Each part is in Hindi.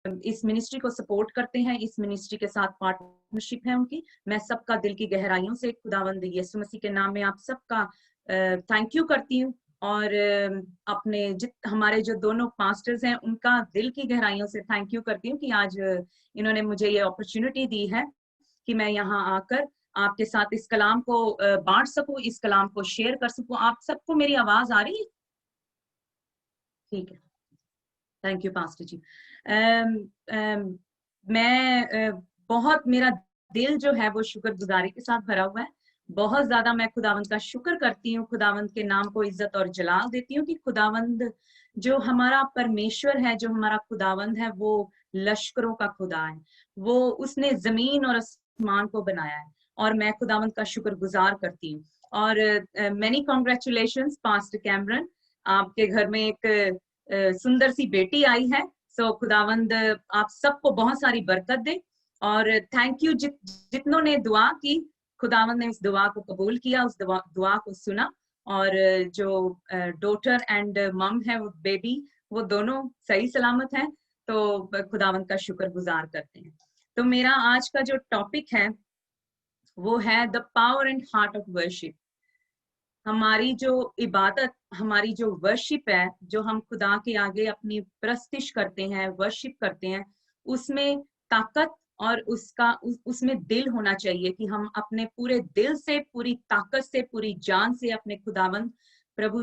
इस मिनिस्ट्री को सपोर्ट करते हैं, इस मिनिस्ट्री के साथ पार्टनरशिप है उनकी, मैं सबका दिल की गहराइयों से खुदावंद यीशु मसीह के नाम में आप सबका थैंक यू करती हूँ। और अपने हमारे जो दोनों पास्टर्स हैं उनका दिल की गहराइयों से थैंक यू करती हूँ कि आज इन्होंने मुझे ये अपॉर्चुनिटी दी है कि मैं यहाँ आकर आपके साथ इस कलाम को बांट सकूं, इस कलाम को शेयर कर सकूं। आप सबको मेरी आवाज आ रही है? ठीक है, थैंक यू पास्टर जी। मैं बहुत, मेरा दिल जो है वो शुक्रगुजारी के साथ भरा हुआ है। बहुत ज्यादा मैं खुदावंद का शुक्र करती हूँ, खुदावंद के नाम को इज्जत और जलाल देती हूँ कि खुदावंद जो हमारा परमेश्वर है, जो हमारा खुदावंद है, वो लश्करों का खुदा है। वो उसने जमीन और आसमान को बनाया है और मैं खुदावंद का शुक्रगुजार करती हूँ। और मैनी कॉन्ग्रेचुलेशंस पास्टर कैमरन, आपके घर में एक सुंदर सी बेटी आई है। सो खुदावंद आप सबको बहुत सारी बरकत दे। और थैंक यू जितनों ने दुआ की, खुदावंद ने उस दुआ को कबूल किया, उस दुआ को सुना। और जो डॉटर एंड मम है, वो बेबी, वो दोनों सही सलामत हैं। तो खुदावंद का शुक्रगुजार करते हैं। तो मेरा आज का जो टॉपिक है वो है the power and heart of worship. हमारी जो इबादत, हमारी जो वर्शिप है, जो हम खुदा के आगे अपनी प्रस्तिश करते हैं, वर्शिप करते हैं, उसमें ताकत और उसमें दिल होना चाहिए कि हम अपने पूरे दिल से, पूरी ताकत से, पूरी जान से अपने खुदावंद प्रभु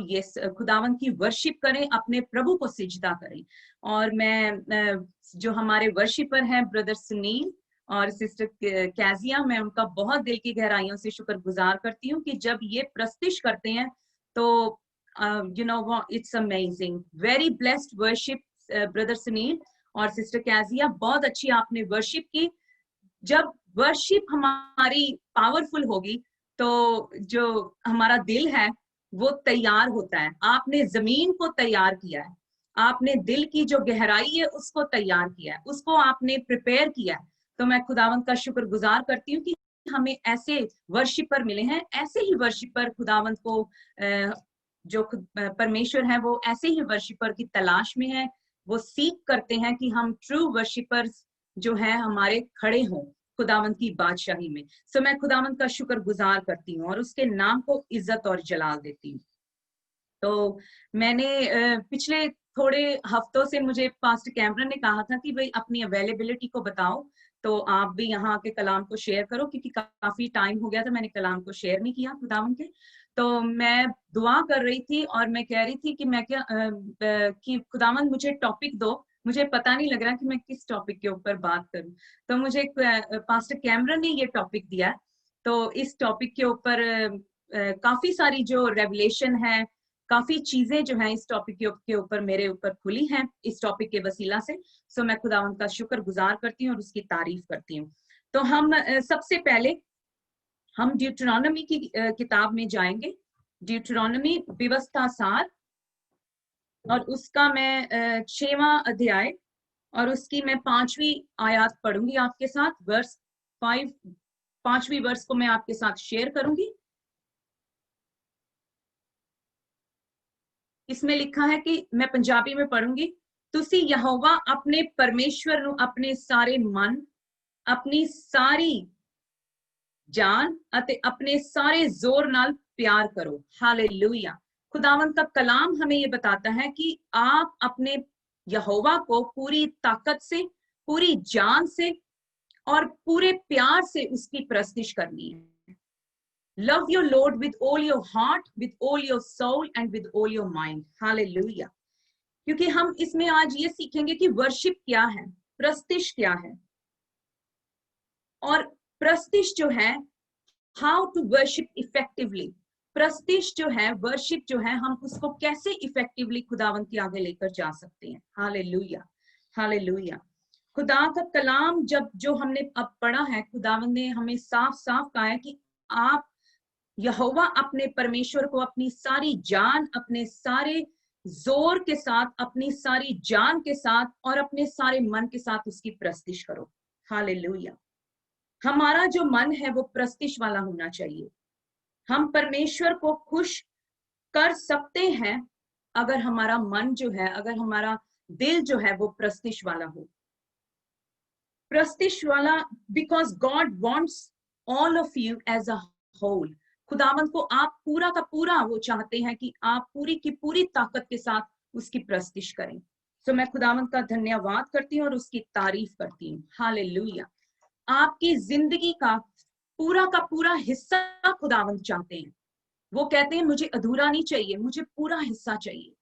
खुदावंद की वर्शिप करें, अपने प्रभु को सिजदा करें। और मैं जो हमारे वर्शिपर हैं ब्रदर सुनील और सिस्टर कैजिया, मैं उनका बहुत दिल की गहराइयों से शुक्रगुजार करती हूँ कि जब ये प्रस्तिश करते हैं तो you know it's amazing. Very blessed worship brother Sunil और सिस्टर कैजिया, बहुत अच्छी आपने वर्शिप की। जब वर्शिप हमारी पावरफुल होगी तो जो हमारा दिल है वो तैयार होता है। आपने जमीन को तैयार किया है, आपने दिल की जो गहराई है उसको तैयार किया है, उसको आपने प्रिपेयर किया है। तो मैं खुदावंत का शुक्रगुजार करती हूँ कि हमें ऐसे वर्शिपर मिले हैं, ऐसे ही वर्शिपर खुदावंत को जो परमेश्वर है वो ऐसे ही वर्शिपर की तलाश में है। वो सीख करते हैं कि हम ट्रू वर्शिपर्स जो है हमारे खड़े हों खुदावंत की बादशाही में। सो मैं खुदावंत का शुक्रगुजार करती हूँ और उसके नाम को इज्जत और जलाल देती हूँ। तो मैंने पिछले थोड़े हफ्तों से मुझे पास्टर कैमरन ने कहा था कि भाई अपनी अवेलेबिलिटी को बताओ, तो आप भी यहाँ आके कलाम को शेयर करो, क्योंकि काफी टाइम हो गया था मैंने कलाम को शेयर नहीं किया खुदावंत के। तो मैं दुआ कर रही थी और मैं कह रही थी कि मैं कि खुदावंत मुझे टॉपिक दो, मुझे पता नहीं लग रहा कि मैं किस टॉपिक के ऊपर बात करूं। तो मुझे पास्टर कैमरन ने ये टॉपिक दिया। तो इस टॉपिक के ऊपर काफी सारी जो रेवलेशन है, काफी चीजें जो हैं इस टॉपिक के ऊपर मेरे ऊपर खुली हैं इस टॉपिक के वसीला से। सो मैं खुदावंत का शुक्रगुजार करती हूँ और उसकी तारीफ करती हूँ। तो हम सबसे पहले हम ड्यूटरॉनमी की किताब में जाएंगे। ड्यूटरॉनमी व्यवस्था सार, और उसका मैं 6वां अध्याय और उसकी मैं 5वीं आयत पढ़ूंगी आपके साथ। वर्स 5, 5वीं वर्स को मैं आपके साथ शेयर करूंगी। इसमें लिखा है कि मैं पंजाबी में पढ़ूंगी। तुसी यहोवा अपने परमेश्वर ਨੂੰ अपने सारे मन, अपनी सारी जान अते अपने सारे जोर नाल प्यार करो। हालेलुया। खुदावंत का कलाम हमें ये बताता है कि आप अपने यहोवा को पूरी ताकत से, पूरी जान से और पूरे प्यार से उसकी प्रस्तिश करनी है। Love your Lord with all your heart, with all your soul and with all your mind. Hallelujah. क्योंकि हम इसमें आज ये सीखेंगे कि वर्शिप क्या है, प्रस्तिश क्या है, और प्रस्तिश जो है, हाउ टू वर्शिप इफेक्टिवली। प्रस्तिश जो है, वर्शिप जो है, हम उसको कैसे इफेक्टिवली खुदावंत के आगे लेकर जा सकते हैं। Hallelujah, hallelujah. खुदा का कलाम जब जो हमने अब पढ़ा है, खुदावंत ने हमें साफ साफ कहा है कि आप यहोवा अपने परमेश्वर को अपनी सारी जान, अपने सारे जोर के साथ, अपनी सारी जान के साथ और अपने सारे मन के साथ उसकी प्रस्तिश करो। हालेलुया। हमारा जो मन है वो प्रस्तिश वाला होना चाहिए। हम परमेश्वर को खुश कर सकते हैं अगर हमारा मन जो है, अगर हमारा दिल जो है वो प्रस्तिश वाला हो। प्रस्तिश वाला, because God wants all of you as a whole. खुदावंत को आप पूरा का पूरा वो चाहते हैं कि आप पूरी की पूरी ताकत के साथ उसकी प्रस्तिश करें। तो मैं खुदावंत का धन्यवाद करती हूँ और उसकी तारीफ करती हूँ। हालेलुया। आपकी जिंदगी का पूरा हिस्सा खुदावंत चाहते हैं। वो कहते हैं मुझे अधूरा नहीं चाहिए, मुझे पूरा हिस्सा चाहिए।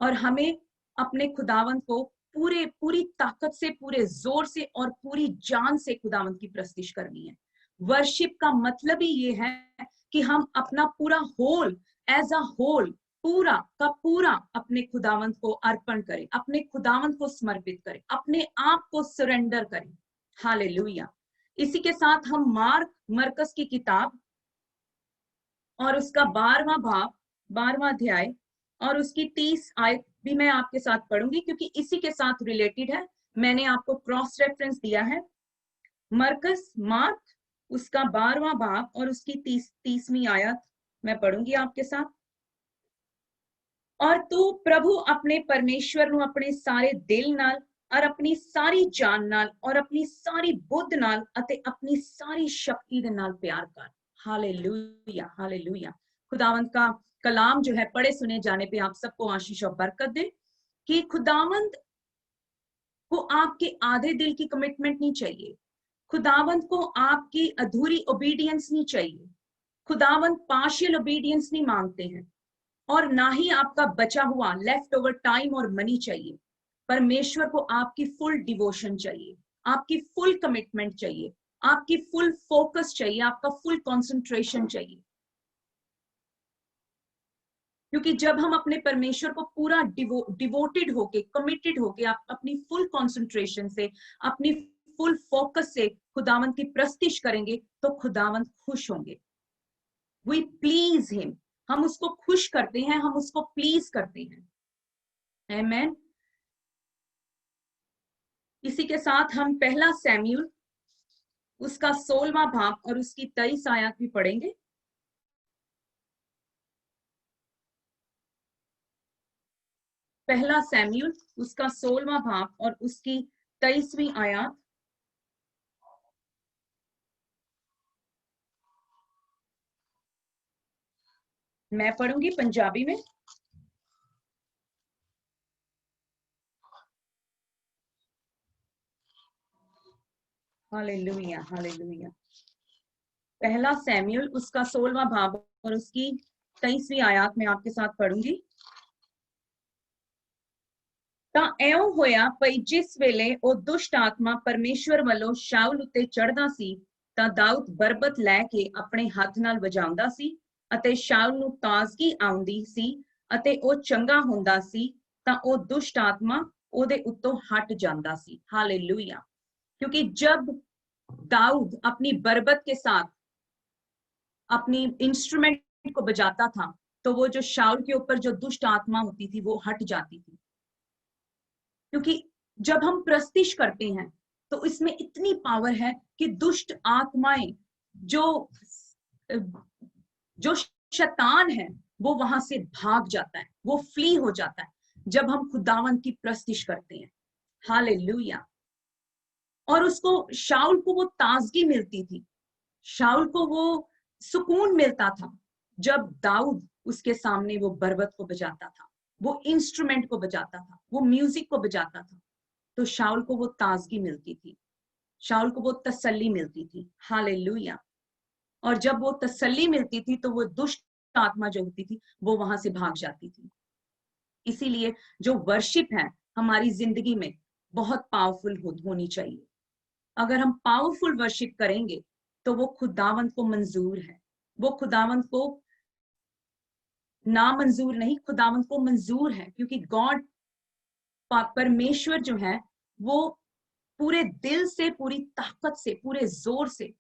और हमें अपने खुदावंत को पूरी ताकत से, पूरे जोर से और पूरी जान से खुदावंत की प्रस्तिश करनी है। वर्शिप का मतलब ही ये है कि हम अपना पूरा होल, एज अ होल, पूरा का पूरा अपने खुदावंत को अर्पण करें, अपने खुदावंत को समर्पित करें, अपने आप को सरेंडर करें। हालेलुया। इसी के साथ हम मरकस की किताब और उसका 12वां अध्याय और उसकी 30 आयत भी मैं आपके साथ पढ़ूंगी, क्योंकि इसी के साथ रिलेटेड है। मैंने आपको क्रॉस रेफरेंस दिया है। मार्क उसका 12वां बाब और उसकी 30वीं आयत मैं पढ़ूंगी आपके साथ। और तू प्रभु अपने परमेश्वर नु अपने सारे दिल नाल और अपनी सारी जान नाल और अपनी सारी बुद्ध नाल अते अपनी सारी शक्ति दे नाल प्यार कर। Hallelujah, hallelujah. खुदावंत का कलाम जो है पढ़े सुने जाने पे आप सबको आशीष और बरकत दे, कि खुदावंत को आपके आधे दिल की कमिटमेंट नहीं चाहिए। खुदावंत को आपकी अधूरी ओबीडियंस नहीं चाहिए। खुदावंत पार्शियल ओबीडियंस नहीं मांगते हैं, और ना ही आपका बचा हुआ लेफ्ट ओवर टाइम और मनी चाहिए। परमेश्वर को आपकी फुल डिवोशन चाहिए, आपकी फुल कमिटमेंट चाहिए, आपकी फुल फोकस चाहिए, आपका फुल कंसंट्रेशन चाहिए। क्योंकि जब हम अपने परमेश्वर को पूरा डिवोटेड होके, कमिटेड होके, आप अपनी फुल कंसंट्रेशन से, अपनी फुल फोकस से खुदावंत की प्रस्तिश करेंगे, तो खुदावंत खुश होंगे। वी प्लीज हिम, हम उसको खुश करते हैं, हम उसको प्लीज करते हैं। आमेन। इसी के साथ हम पहला सैमुएल उसका 16वां भाग और उसकी 23 आयत भी पढ़ेंगे। पहला सैमुएल उसका 16वां भाग और उसकी 23वीं आयत। मैं पढ़ूंगी पंजाबी में। Hallelujah, hallelujah. पहला सैमुएल उसका 16वां भाग और उसकी 23वीं आयत में आपके साथ पढ़ूंगी। ਤਾਂ ਇਉਂ ਹੋਇਆ ਭਈ ਜਿਸ ਵੇਲੇ ਉਹ ਦੁਸ਼ਟ ਆਤਮਾ ਪਰਮੇਸ਼ਵਰ ਵੱਲੋਂ ਸ਼ਾਉਲ ਉੱਤੇ ਚੜ੍ਹਦਾ ਸੀ, ਤਾਂ ਦਾਊਦ ਬਰਬਤ ਲੈ ਕੇ ਆਪਣੇ ਹੱਥ ਨਾਲ ਵਜਾਉਂਦਾ ਸੀ ਅਤੇ ਸ਼ਾਉਲ ਨੂੰ ਤਾਜ਼ਗੀ ਆਉਂਦੀ ਸੀ ਅਤੇ ਉਹ ਚੰਗਾ ਹੁੰਦਾ ਸੀ, ਤਾਂ ਉਹ ਦੁਸ਼ਟ ਆਤਮਾ ਉਹਦੇ ਉੱਤੋਂ हट जाता सी। हालेलुया। क्योंकि जब दाऊद अपनी बरबत के साथ अपनी इंस्ट्रूमेंट को बजाता था, तो वो जो शाउल के ऊपर जो दुष्ट आत्मा होती थी वो हट जाती थी। क्योंकि जब हम प्रस्तिश करते हैं तो इसमें इतनी पावर है कि दुष्ट आत्माएं, जो जो शैतान है, वो वहां से भाग जाता है, वो फ्ली हो जाता है जब हम खुदावन की प्रस्तिश करते हैं। हालेलुया। और उसको, शाउल को वो ताजगी मिलती थी, शाउल को वो सुकून मिलता था जब दाऊद उसके सामने वो बरबत को बजाता था, वो इंस्ट्रूमेंट को बजाता था, वो म्यूजिक को बजाता था, तो शाउल को वो ताजगी मिलती थी, शाउल को वो तसल्ली मिलती थी। हालेलुया। और जब वो तसल्ली मिलती थी तो वो दुष्ट आत्मा जो होती थी वो वहां से भाग जाती थी। इसीलिए जो वर्शिप है हमारी जिंदगी में बहुत पावरफुल होनी चाहिए। अगर हम पावरफुल वर्शिप करेंगे तो वो खुदावंत को मंजूर है, वो खुदावंत को ना मंजूर नहीं, खुदावंत को मंजूर है। क्योंकि गॉड, परमेश्वर जो है वो पूरे दिल से, पूरी ताकत से, पूरे जोर से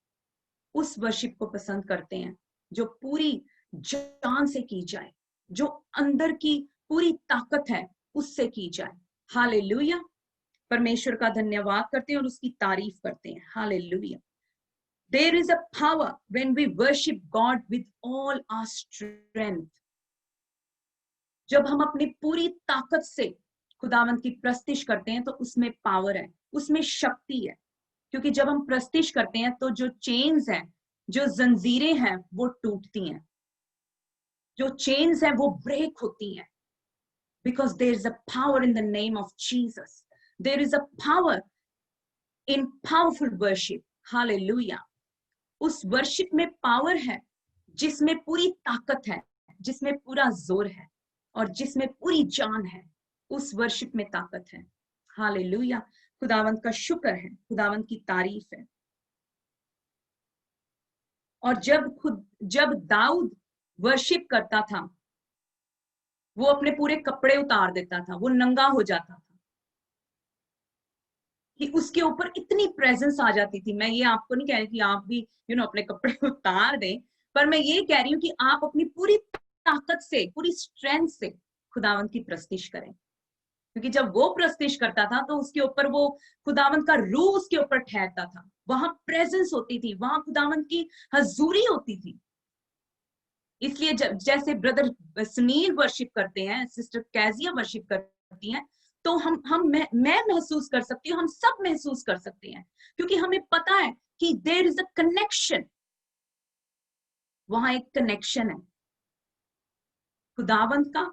उस वर्शिप को पसंद करते हैं जो पूरी जान से की जाए, जो अंदर की पूरी ताकत है उससे की जाए। हालेलुया। परमेश्वर का धन्यवाद करते हैं और उसकी तारीफ करते हैं। Hallelujah. There is a power when we worship God with all our strength. जब हम अपनी पूरी ताकत से खुदावंत की प्रस्तिश करते हैं तो उसमें पावर है, उसमें शक्ति है। क्योंकि जब हम प्रस्तिश करते हैं तो जो चेन्स हैं, जो जंजीरें हैं, वो टूटती हैं, जो चेन्स हैं वो ब्रेक होती हैं, because there is a power in the name of Jesus. There is a power in powerful worship. Hallelujah. उस वर्शिप में पावर है जिसमें पूरी ताकत है, जिसमें पूरा जोर है और जिसमें पूरी जान है। उस वर्शिप में ताकत है। हालेलुया। खुदावंत का शुक्र है, खुदावंत की तारीफ है। और जब दाऊद वर्शिप करता था, वो अपने पूरे कपड़े उतार देता था, वो नंगा हो जाता था कि उसके ऊपर इतनी प्रेजेंस आ जाती थी। मैं ये आपको नहीं कह रही कि आप भी अपने कपड़े उतार दें, पर मैं ये कह रही हूँ कि आप अपनी पूरी ताकत से, पूरी स्ट्रेंथ से खुदावंत की प्रस्तिश करें, क्योंकि जब वो प्रस्तिश करता था तो उसके ऊपर वो खुदावंत का रूह उसके ऊपर ठहरता था, वहां प्रेजेंस होती थी, वहां खुदावंत की हजूरी होती थी। इसलिए जैसे ब्रदर सुनील वर्शिप करते हैं, सिस्टर कैजिया वर्शिप करती हैं, तो मैं महसूस कर सकती हूँ, हम सब महसूस कर सकते हैं, क्योंकि हमें पता है कि देयर इज अ कनेक्शन। वहां एक कनेक्शन है खुदावंत का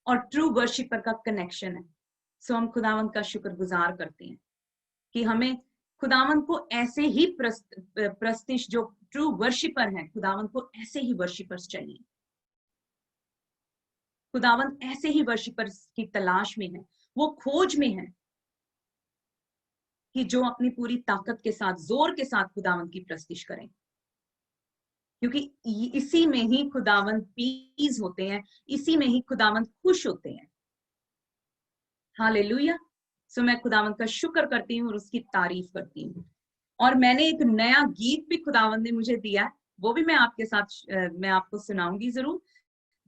और ट्रू वर्शिपर का कनेक्शन है। सो हम खुदावंत का शुक्रगुजार करते हैं कि हमें खुदावंत को ऐसे ही प्रस्तिश, जो ट्रू वर्शिपर है, खुदावंत को ऐसे ही वर्शिपर्स चाहिए। खुदावंत ऐसे ही वर्शिपर्स की तलाश में है, वो खोज में है कि जो अपनी पूरी ताकत के साथ, जोर के साथ खुदावंत की प्रस्तिश करें, क्योंकि इसी में ही खुदावंत प्लीज होते हैं, इसी में ही खुदावंत खुश होते हैं। हालेलुया। सो मैं खुदावंत का शुक्र करती हूँ और उसकी तारीफ करती हूँ। और मैंने एक नया गीत भी खुदावंत ने मुझे दिया है, वो भी मैं आपके साथ मैं आपको सुनाऊंगी जरूर,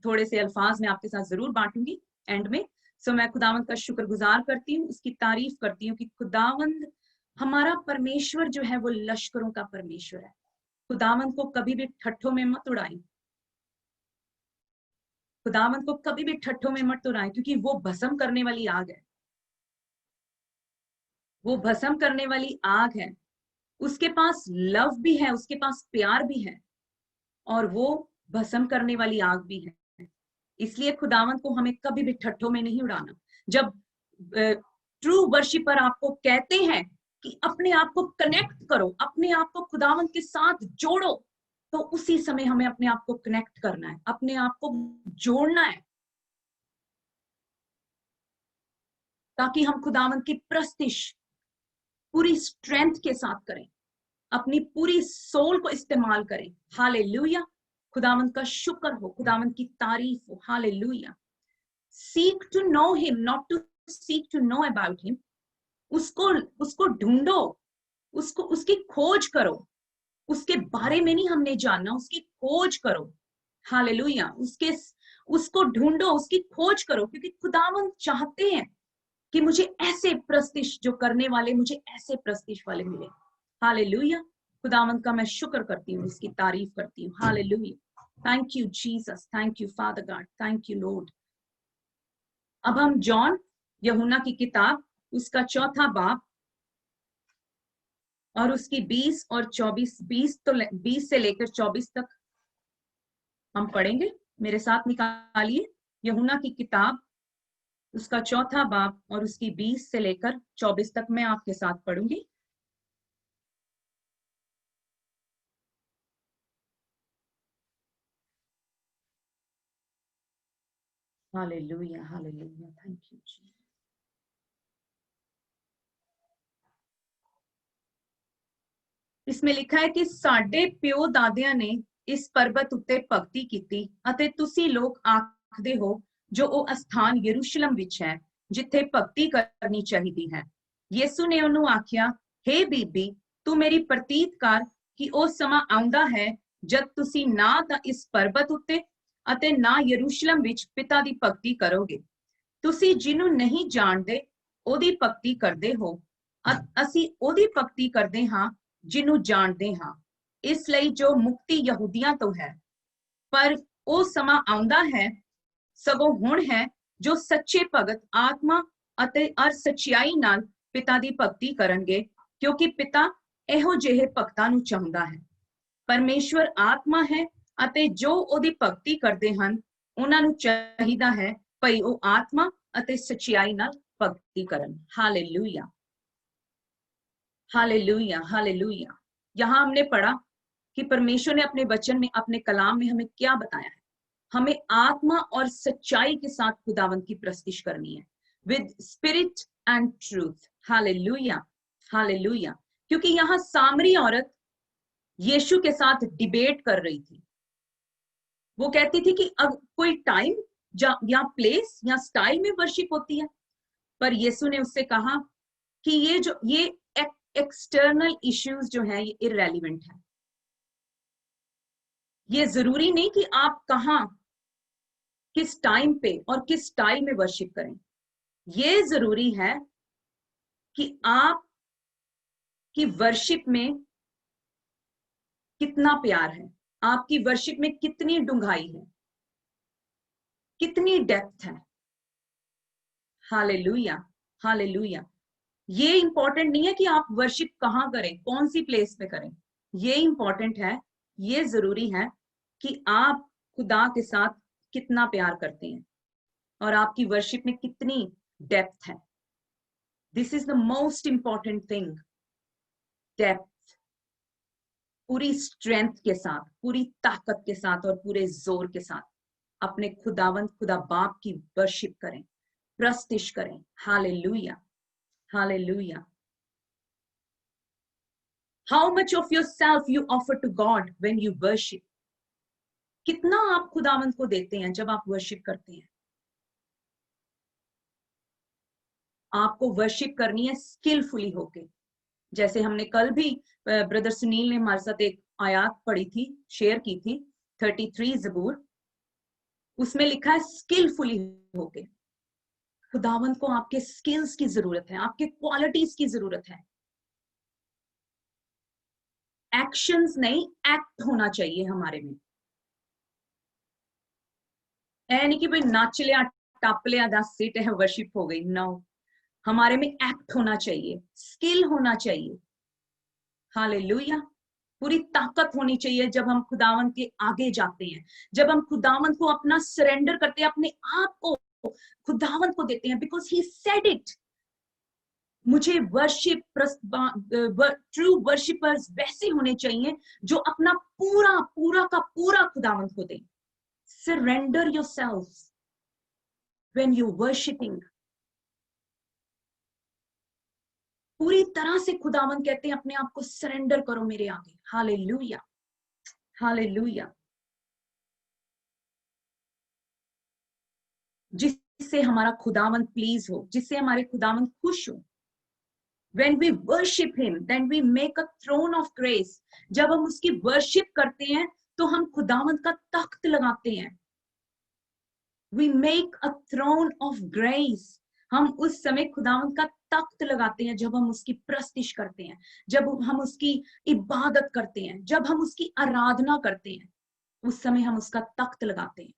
थोड़े से अल्फाज में आपके साथ जरूर बांटूंगी एंड में। सो मैं खुदावंत का शुक्रगुजार करती हूँ, उसकी तारीफ करती हूँ कि खुदावंत हमारा परमेश्वर जो है वो लश्करों का परमेश्वर है। खुदावंत को कभी भी ठट्ठों में मत उड़ाएं, खुदावंत को कभी भी ठट्ठों में मत उड़ाएं, क्योंकि वो भस्म करने वाली आग है, वो भस्म करने वाली आग है। उसके पास लव भी है, उसके पास प्यार भी है, और वो भस्म करने वाली आग भी है। इसलिए खुदावंत को हमें कभी भी ठट्ठों में नहीं उड़ाना। जब ट्रू वर्शिपर आपको कहते हैं कि अपने आप को कनेक्ट करो, अपने आप को खुदावंत के साथ जोड़ो, तो उसी समय हमें अपने आप को कनेक्ट करना है, अपने आप को जोड़ना है, ताकि हम खुदावंत की प्रस्तिश पूरी स्ट्रेंथ के साथ करें, अपनी पूरी सोल को इस्तेमाल करें। हालेलुया। खुदावंत का शुक्र हो, खुदावंत की तारीफ हो। Hallelujah. Seek to know him, not to seek to know about him. उसको ढूंढो, उसकी खोज करो, उसके बारे में नहीं हमने जानना, उसकी खोज करो। हालेलुया। उसको ढूंढो, उसकी खोज करो, क्योंकि खुदावंत चाहते हैं कि मुझे ऐसे प्रस्तिश जो करने वाले, मुझे ऐसे प्रस्तिश वाले मिले। हालेलुया। खुदावंत का मैं शुक्र करती हूँ, इसकी तारीफ करती हूँ। Hallelujah. Thank you Jesus, thank you father God, thank you Lord. अब हम जॉन यूहन्ना की किताब, उसका 4था बाब और उसकी 20 और 24, 20 से लेकर 24 तक हम पढ़ेंगे। मेरे साथ निकालिए यूहन्ना की किताब, उसका 4था बाब और उसकी 20 से लेकर 24 तक मैं आपके साथ पढ़ूंगी। Hallelujah, hallelujah, thank you Jesus. इसमें लिखा है कि साडे प्यो दादियां ने इस पर्वत उत्ते भगती कीती अते तुसी लोग आखदे हो जो ਉਹ ਅਸਥਾਨ ਯਰੂਸ਼ਲਮ ਵਿੱਚ ਹੈ ਜਿੱਥੇ ਭਗਤੀ ਕਰਨੀ ਚਾਹੀਦੀ ਹੈ। ਯਿਸੂ ਨੇ ਉਹਨੂੰ ਆਖਿਆ, हे ਬੀਬੀ, ਤੂੰ ਮੇਰੀ ਪ੍ਰਤੀਤ ਕਰ ਕਿ ਉਹ ਸਮਾਂ ਆਉਂਦਾ ਹੈ ਜਦ ਤੁਸੀਂ ਨਾ ਤਾਂ ਇਸ ਪਰਬਤ ਉੱਤੇ ਅਤੇ ਨਾ ਯਰੂਸ਼ਲਮ ਵਿੱਚ ਪਿਤਾ ਦੀ ਭਗਤੀ ਕਰੋਗੇ। ਤੁਸੀਂ ਜਿਹਨੂੰ ਨਹੀਂ ਜਾਣਦੇ ਉਹਦੀ ਭਗਤੀ ਕਰਦੇ ਹੋ, ਅਸੀਂ ਉਹਦੀ ਭਗਤੀ ਕਰਦੇ ਹਾਂ ਜਿਹਨੂੰ ਜਾਣਦੇ ਹਾਂ। ਇਸ ਲਈ ਜੋ ਮੁਕਤੀ ਯਹੂਦੀਆਂ ਤੋਂ ਹੈ, ਪਰ ਉਹ ਸਮਾਂ ਆਉਂਦਾ ਹੈ, ਸਗੋਂ ਹੁਣ ਹੈ, ਜੋ ਸੱਚੇ ਭਗਤ ਆਤਮਾ ਅਤੇ ਅਰ ਸਚਾਈ ਨਾਲ ਪਿਤਾ ਦੀ ਭਗਤੀ ਕਰਨਗੇ, क्योंकि पिता ਇਹੋ ਜਿਹੇ ਭਗਤਾਂ ਨੂੰ ਚਾਹੁੰਦਾ ਹੈ। ਪਰਮੇਸ਼ਵਰ ਆਤਮਾ ਹੈ ਅਤੇ ਜੋ ਉਹਦੀ ਭਗਤੀ ਕਰਦੇ ਹਨ ਉਹਨਾਂ ਨੂੰ ਚਾਹੀਦਾ ਹੈ ਭਈ ਉਹ ਆਤਮਾ ਅਤੇ ਸੱਚਾਈ ਨਾਲ ਭਗਤੀ ਕਰਨ। Hallelujah, hallelujah, hallelujah. यहाँ हमने पढ़ा कि परमेश्वर ने अपने वचन में, अपने कलाम में हमें क्या बताया है। हमें आत्मा और सच्चाई के साथ खुदावंत की प्रस्तिश करनी है, with spirit and truth. Hallelujah, hallelujah. क्योंकि यहाँ सामरी औरत यीशु के साथ डिबेट कर रही थी। वो कहती थी कि अब कोई टाइम या प्लेस या स्टाइल में वर्शिप होती है, पर यीशु ने उससे कहा कि ये एक्सटर्नल इश्यूज जो है ये इररेलेवेंट है। ये जरूरी नहीं कि आप कहां, किस टाइम पे और किस स्टाइल में वर्शिप करें। ये जरूरी है कि आप की वर्शिप में कितना प्यार है, आपकी वर्शिप में कितनी डूंघाई है, कितनी डेप्थ है। Hallelujah, hallelujah. ये इंपॉर्टेंट नहीं है कि आप वर्शिप कहां करें, कौन सी प्लेस पे करें। ये इंपॉर्टेंट है, ये जरूरी है कि आप खुदा के साथ कितना प्यार करते हैं और आपकी वर्शिप में कितनी डेप्थ है। This is the most important thing, depth. पूरी स्ट्रेंथ के साथ, पूरी ताकत के साथ और पूरे जोर के साथ अपने खुदावंत खुदा बाप की वर्शिप करें, प्रस्तिश करें। Hallelujah, hallelujah. How much of yourself you offer to God when you worship? कितना आप खुदावंत को देते हैं जब आप वर्शिप करते हैं। आपको वर्शिप करनी है स्किलफुली होके। जैसे हमने कल भी ब्रदर सुनील ने हमारे साथ एक आयत पढ़ी थी, शेयर की थी, 33 ज़बूर। उसमें लिखा है स्किलफुली होके। खुदावंत को आपके स्किल्स की जरूरत है, आपके क्वालिटीज की जरूरत है। एक्शंस नहीं, एक्ट होना चाहिए हमारे में। ऐ नहीं कि भाई नाच लिया, टप लिया, दस सीट है, वर्शिप हो गई। नो, हमारे में एक्ट होना चाहिए, स्किल होना चाहिए। हालेलुया। पूरी ताकत होनी चाहिए जब हम खुदावंत के आगे जाते हैं, जब हम खुदावंत को अपना सरेंडर करते हैं, अपने आप को खुदावंत को देते हैं, बिकॉज ही सेड इट। मुझे वर्शिप, ट्रू वर्शिपर्स वैसे होने चाहिए जो अपना पूरा पूरा का पूरा खुदावंत को दें। Surrender yourself when you worshipping. पूरी तरह से खुदावंत कहते हैं अपने आप को सरेंडर करो मेरे आगे। Hallelujah, hallelujah. जिससे हमारा खुदावंत प्लीज हो, जिससे हमारे खुदावंत खुश हो। When we worship him, then we make a throne of grace. जब हम उसकी वर्शिप करते हैं तो हम खुदावंत का तख्त लगाते हैं। We make a throne of grace. हम उस समय खुदावंत का तख्त लगाते हैं जब हम उसकी प्रस्तिश करते हैं, जब हम उसकी इबादत करते हैं, जब हम उसकी आराधना करते हैं, उस समय हम उसका तख्त लगाते हैं।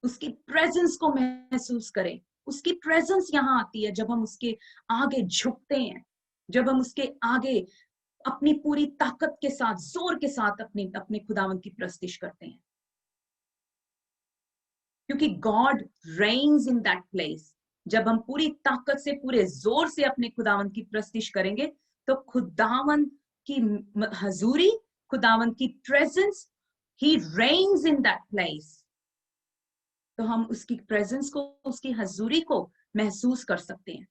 उसकी प्रेजेंस को महसूस करें। उसकी प्रेजेंस यहाँ आती है जब हम उसके आगे झुकते हैं, जब हम उसके आगे अपनी पूरी ताकत के साथ, जोर के साथ अपने खुदावंत की प्रस्तिश करते हैं, क्योंकि God reigns in that place. जब हम पूरी ताकत से, पूरे जोर से अपने खुदावंत की प्रस्तिश करेंगे तो खुदावंत की हजूरी, खुदावंत की presence, he reigns in that place. तो हम उसकी प्रेजेंस को, उसकी हजूरी को महसूस कर सकते हैं।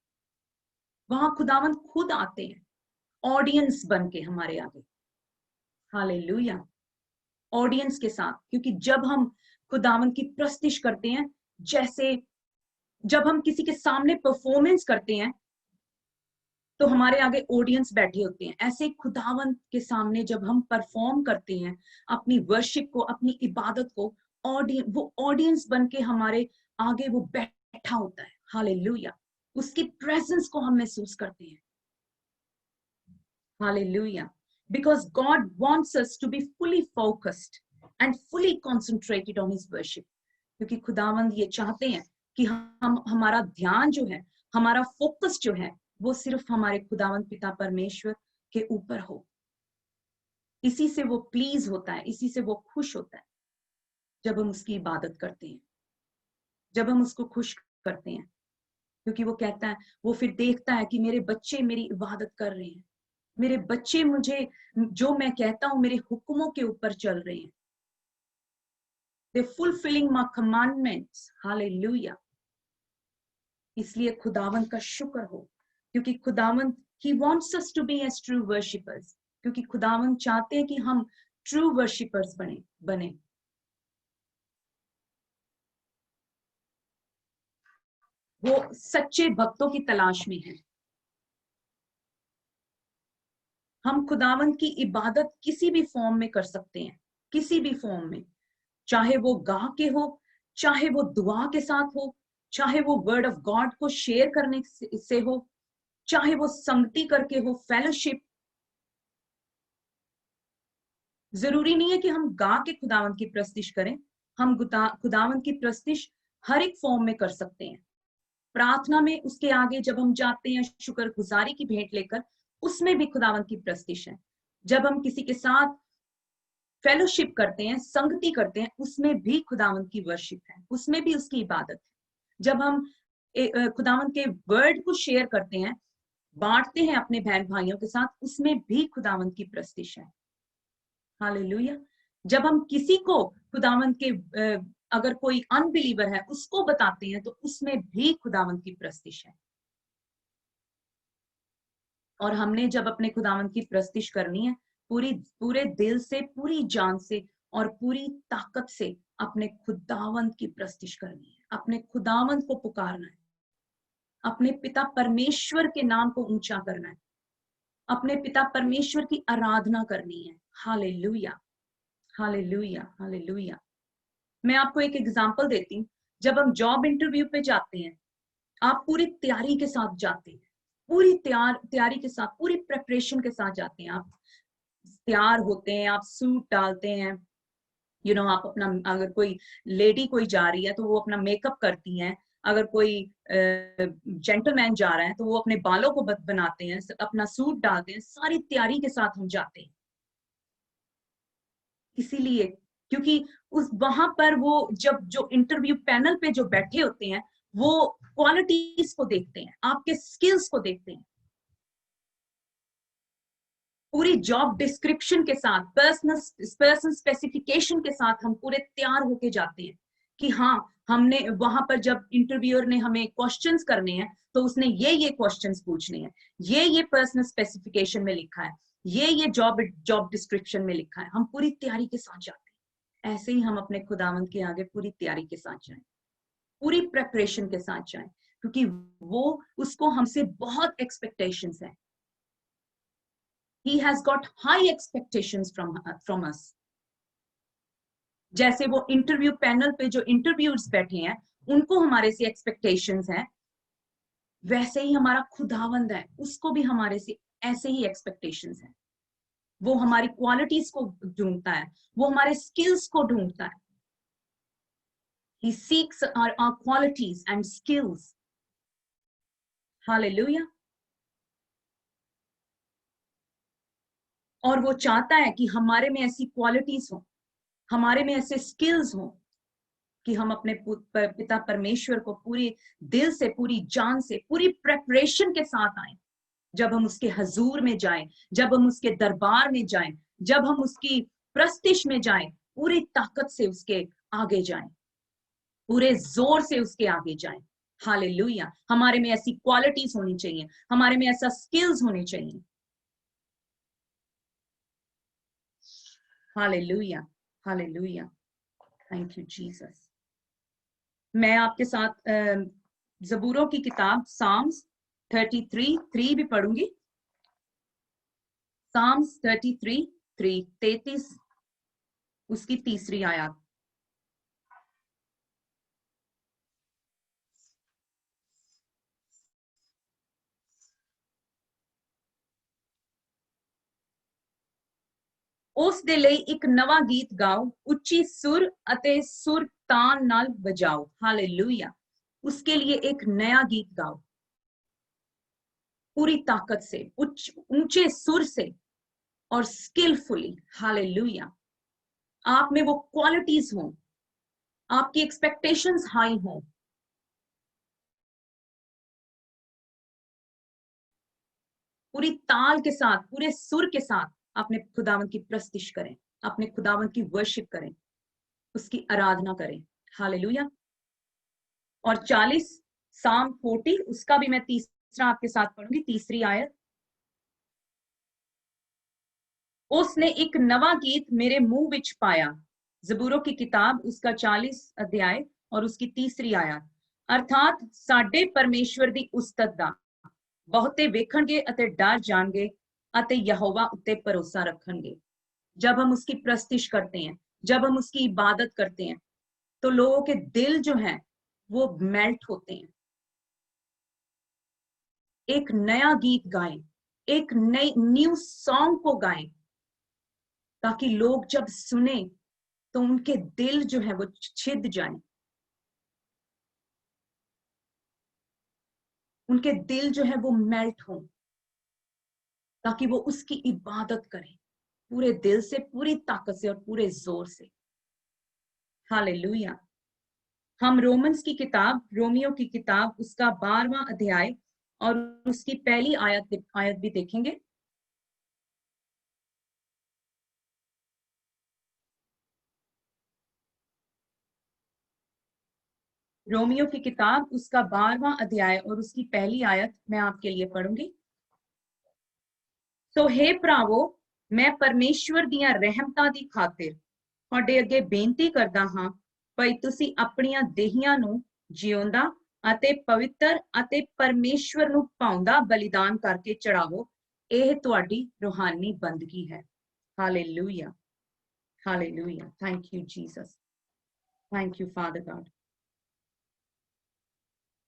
वहां खुदावंत खुद आते हैं ऑडियंस बन के हमारे आगे। हालेलुया, ऑडियंस के साथ। क्योंकि जब हम खुदावंत की प्रस्तिश करते हैं, जैसे जब हम किसी के सामने परफॉर्मेंस करते हैं तो हमारे आगे ऑडियंस बैठे होते हैं। ऐसे खुदावंत के सामने जब हम परफॉर्म करते हैं अपनी वर्शिप को, अपनी इबादत को, वो ऑडियंस बन के हमारे आगे वो बैठा होता है। हालेलुया, उसकी प्रेजेंस को हम महसूस करते हैं। Hallelujah, because God wants us to be fully focused and fully concentrated on his worship. क्योंकि खुदावंद ये चाहते हैं कि हम, हमारा ध्यान जो है, हमारा फोकस जो है, वो सिर्फ हमारे खुदावंद पिता परमेश्वर के ऊपर हो। इसी से वो प्लीज होता है, इसी से वो खुश होता है जब हम उसकी इबादत करते हैं, जब हम उसको खुश करते हैं, क्योंकि वो कहता है, वो फिर देखता है कि मेरे बच्चे मेरी इबादत कर रहे हैं, मेरे बच्चे मुझे जो मैं कहता हूं मेरे हुक्मों के ऊपर चल रहे हैं। They're fulfilling my commandments. Hallelujah. इसलिए खुदावंत का शुक्र हो, क्योंकि खुदावंत he wants us to be as true worshippers, क्योंकि खुदावंत चाहते हैं कि हम ट्रू वर्शिपर्स बने। वो सच्चे भक्तों की तलाश में है। हम खुदावंत की इबादत किसी भी फॉर्म में कर सकते हैं, किसी भी फॉर्म में, चाहे वो गा के हो, चाहे वो दुआ के साथ हो, चाहे वो वर्ड ऑफ गॉड को शेयर करने से हो, चाहे वो संगति करके हो, फेलोशिप। जरूरी नहीं है कि हम गा के खुदावंत की प्रस्तिश करें, हम खुदावंत की प्रस्तिश हर एक फॉर्म में कर सकते हैं। प्रार्थना में उसके आगे जब हम जाते हैं शुक्रगुजारी की भेंट लेकर, उसमें भी खुदावंत की प्रस्तिश है। जब हम किसी के साथ फेलोशिप करते हैं, संगति करते हैं, उसमें भी खुदावंत की वर्शिप है, उसमें भी उसकी इबादत है। जब हम खुदावंत के वर्ड को शेयर करते हैं, बांटते हैं अपने बहन भाइयों के साथ, उसमें भी खुदावंत की प्रस्तिश है। हालेलुया। जब हम किसी को खुदावंत के अगर कोई अनबिलीवर है उसको बताते हैं, तो उसमें भी खुदावंत की प्रस्तिश है। और हमने जब अपने खुदावंत की प्रस्तिश करनी है, पूरे दिल से, पूरी जान से और पूरी ताकत से अपने खुदावंत की प्रस्तिश करनी है, अपने खुदावंत को पुकारना है, अपने पिता परमेश्वर के नाम को ऊंचा करना है, अपने पिता परमेश्वर की आराधना करनी है। Hallelujah, hallelujah, hallelujah. मैं आपको एक एग्जांपल देती हूँ। जब हम जॉब इंटरव्यू पे जाते हैं, आप पूरी तैयारी के साथ जाते हैं, पूरी तैयारी के साथ, पूरी प्रेपरेशन के साथ जाते हैं। आप तैयार होते हैं, आप सूट डालते हैं, आप अपना, अगर कोई लेडी कोई जा रही है तो वो अपना मेकअप करती हैं, अगर कोई जेंटलमैन जा रहा है तो वो अपने बालों को बनाते हैं, अपना सूट डालते हैं, सारी तैयारी के साथ हम जाते हैं। इसीलिए क्योंकि वहां पर वो जो इंटरव्यू पैनल पे जो बैठे होते हैं, वो क्वालिटीज को देखते हैं, आपके स्किल्स को देखते हैं। पूरी जॉब डिस्क्रिप्शन के साथ, पर्सन स्पेसिफिकेशन के साथ हम पूरे तैयार होके जाते हैं कि हाँ, हमने वहां पर जब इंटरव्यूअर ने हमें क्वेश्चंस करने हैं तो उसने ये क्वेश्चंस पूछने हैं, ये पर्सनल स्पेसिफिकेशन में लिखा है, ये जॉब डिस्क्रिप्शन में लिखा है। हम पूरी तैयारी के साथ जाते हैं। ऐसे ही हम अपने खुदावंत के आगे पूरी तैयारी के साथ जाएं, पूरी प्रेपरेशन के साथ जाएं, क्योंकि वो उसको हमसे बहुत एक्सपेक्टेशंस हैं। He has got high expectations from us. जैसे वो इंटरव्यू पैनल पे जो इंटरव्यूअर्स बैठे हैं, उनको हमारे से एक्सपेक्टेशंस हैं, वैसे ही हमारा खुदावंद है, उसको भी हमारे से ऐसे ही एक्सपेक्टेशंस हैं। वो हमारी क्वालिटीज को ढूंढता है, वो हमारे स्किल्स को ढूंढता है। He seeks our qualities and skills. Hallelujah. और वो चाहता है कि हमारे में ऐसी क्वालिटीज हो, हमारे में ऐसे स्किल्स हो कि हम अपने पिता परमेश्वर को पूरी दिल से, पूरी जान से, पूरी प्रेपरेशन के साथ आए। जब हम उसके हजूर में जाएं, जब हम उसके दरबार में जाएं, जब हम उसकी प्रस्तिश में जाएं, पूरी ताकत से उसके आगे जाएं, पूरे जोर से उसके आगे जाएं। हालेलुया। हमारे में ऐसी क्वालिटीज होनी चाहिए, हमारे में ऐसा स्किल्स होने चाहिए। Hallelujah, hallelujah. Thank you Jesus. मैं आपके साथ जबूरों की किताब साम्स 33:3 भी पढ़ूंगी। साम्स 33:3, 33 उसकी तीसरी आयत। ਉਸ ਦੇ ਲਈ ਇੱਕ ਨਵਾਂ ਗੀਤ ਗਾਓ, ਉੱਚੀ सुर ਅਤੇ सुर तान नाल बजाओ। हालेलुया। उसके लिए एक नया गीत गाओ, पूरी ताकत से, ऊंचे सुर से और स्किलफुली। हालेलुया। आप में वो क्वालिटीज हो, आपकी एक्सपेक्टेशंस हाई हो, पूरी ताल के साथ, पूरे सुर के साथ अपने खुदावंद की प्रस्तिश करें, अपने खुदावंद की वर्शिप करें, उसकी आराधना करें। हालेलुया। और 40 साम 40 उसका भी मैं तीसरा आपके साथ पढ़ूंगी, तीसरी आयत। उसने एक नवा गीत मेरे मुंह विच पाया। जबूरों की किताब उसका 40 अध्याय और उसकी तीसरी आयत। अर्थात साडे परमेश्वर दी उस्तत दा बहुते वेखणगे अते डर जाणगे अते यहोवा उत्ते भरोसा रखणगे। जब हम उसकी प्रस्तिश करते हैं, जब हम उसकी इबादत करते हैं, तो लोगों के दिल जो हैं वो मेल्ट होते हैं। एक नया गीत गाएं, एक नई न्यू सॉन्ग को गाएं, ताकि लोग जब सुने तो उनके दिल जो है वो छिद जाएं, उनके दिल जो है वो मेल्ट हो, ताकि वो उसकी इबादत करें पूरे दिल से, पूरी ताकत से और पूरे जोर से। हालेलुया। हम रोमियो की किताब उसका 12वां अध्याय और उसकी पहली आयत भी देखेंगे। रोमियो की किताब उसका 12वां अध्याय और उसकी पहली आयत मैं आपके लिए पढ़ूंगी। तो हे भरावो, मैं परमेश्वर दियां रहमतां दी खातिर ਤੁਹਾਡੇ ਅੱਗੇ ਬੇਨਤੀ ਕਰਦਾ ਹਾਂ, ਭਈ ਤੁਸੀਂ ਆਪਣੀਆਂ ਦੇਹੀਆਂ ਨੂੰ ਜਿਉਂਦਾ ਅਤੇ ਪਵਿੱਤਰ ਅਤੇ ਪਰਮੇਸ਼ਵਰ ਨੂੰ ਭਾਉਂਦਾ ਬਲੀਦਾਨ ਕਰਕੇ ਚੜਾਵੋ। ਇਹ ਤੁਹਾਡੀ ਰੂਹਾਨੀ ਬੰਦਗੀ ਹੈ। Hallelujah, hallelujah. Thank you Jesus, thank you father God.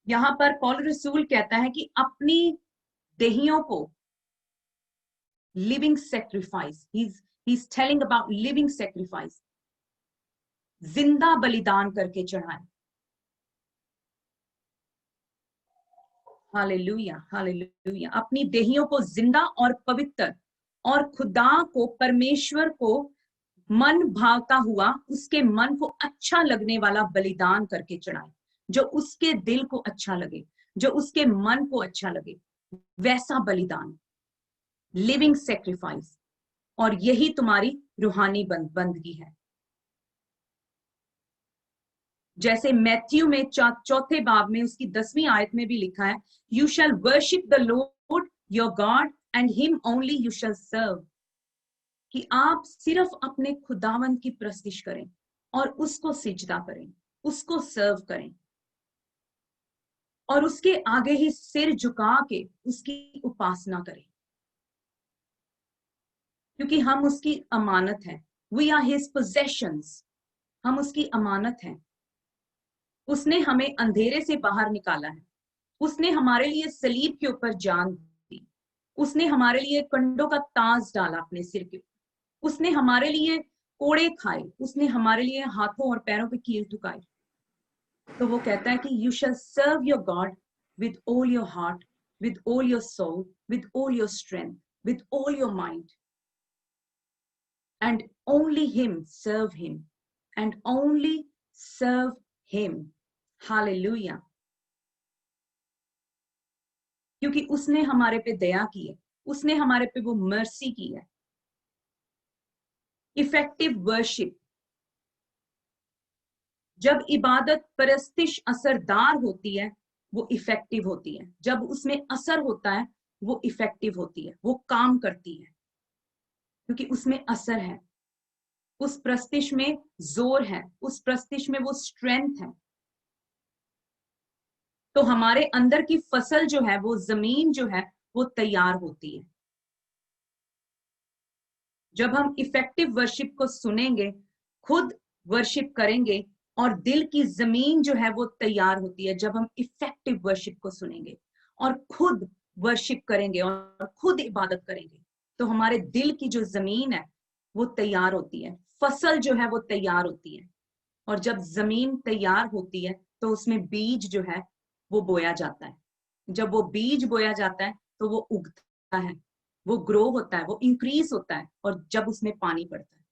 यहाँ पर पौल रसूल कहता है कि अपनी देहियों को living sacrifice, he is telling about living sacrifice, जिंदा बलिदान करके चढ़ाएं। Hallelujah, hallelujah. अपनी देहियों को जिंदा और पवित्र और खुदा को, परमेश्वर को मन भावता हुआ, उसके मन को अच्छा लगने वाला बलिदान करके चढ़ाएं, जो उसके दिल को अच्छा लगे, जो उसके मन को अच्छा लगे, वैसा बलिदान, लिविंग सेक्रीफाइस। और यही तुम्हारी रूहानी बंदगी है। जैसे मैथ्यू में चौथे बाब में उसकी 10वीं आयत में भी लिखा है, you shall worship the Lord your God and him only you shall serve. कि आप सिर्फ अपने खुदावंद की प्रस्तिश करें और उसको सिजदा करें, उसको सर्व करें और उसके आगे ही सिर झुका के उसकी उपासना करें, क्योंकि हम उसकी अमानत हैं। वी आर हिज पोजेशंस, हम उसकी अमानत हैं। उसने हमें अंधेरे से बाहर निकाला है, उसने हमारे लिए सलीब के ऊपर जान दी, उसने हमारे लिए कंडों का ताज डाला अपने सिर के, उसने हमारे लिए कोड़े खाए, उसने हमारे लिए हाथों और पैरों पे कील ठुकाई। तो वो कहता है कि you shall serve your God with all your heart, with all your soul, with all your strength, with all your mind, and only him, serve him and only serve him. Hallelujah. क्योंकि उसने हमारे पे दया की है, उसने हमारे पे वो मर्सी की है। इफेक्टिव वर्शिप, जब इबादत परस्तिश असरदार होती है वो इफेक्टिव होती है, जब उसमें असर होता है वो इफेक्टिव होती है, वो काम करती है, क्योंकि उसमें असर है, उस प्रस्तिश में जोर है, उस प्रस्तिश में वो स्ट्रेंथ है। तो हमारे अंदर की फसल जो है, वो जमीन जो है वो तैयार होती है। जब हम इफेक्टिव वर्शिप को सुनेंगे, खुद वर्शिप करेंगे और दिल की जमीन जो है वो तैयार होती है। जब हम इफेक्टिव वर्शिप को सुनेंगे और खुद वर्शिप करेंगे और खुद इबादत करेंगे, तो हमारे दिल की जो जमीन है वो तैयार होती है, फसल जो है वो तैयार होती है। और जब जमीन तैयार होती है तो उसमें बीज जो है वो बोया जाता है। जब वो बीज बोया जाता है तो वो उगता है, वो ग्रो होता है, वो इंक्रीज होता है, और जब उसमें पानी पड़ता है।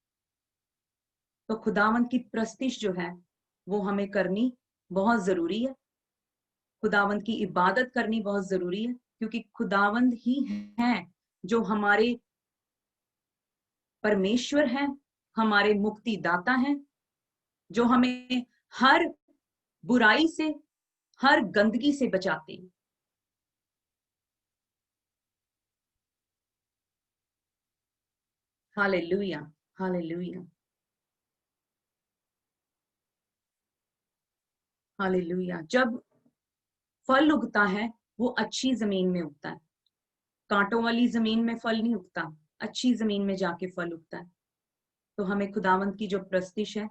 तो खुदावंद की प्रस्तिश जो है वो हमें करनी बहुत जरूरी है। खुदावंद की इबादत करनी बहुत जरूरी है, क्योंकि खुदावंद ही है जो हमारे परमेश्वर हैं, हमारे मुक्तिदाता हैं, जो हमें हर बुराई से, हर गंदगी से बचाते हैं। Hallelujah, hallelujah, hallelujah. जब फल उगता है वो अच्छी जमीन में उगता है, कांटों वाली जमीन में फल नहीं उगता, अच्छी जमीन में जाके फल उगता है। तो हमें खुदावंत की जो प्रस्तिश है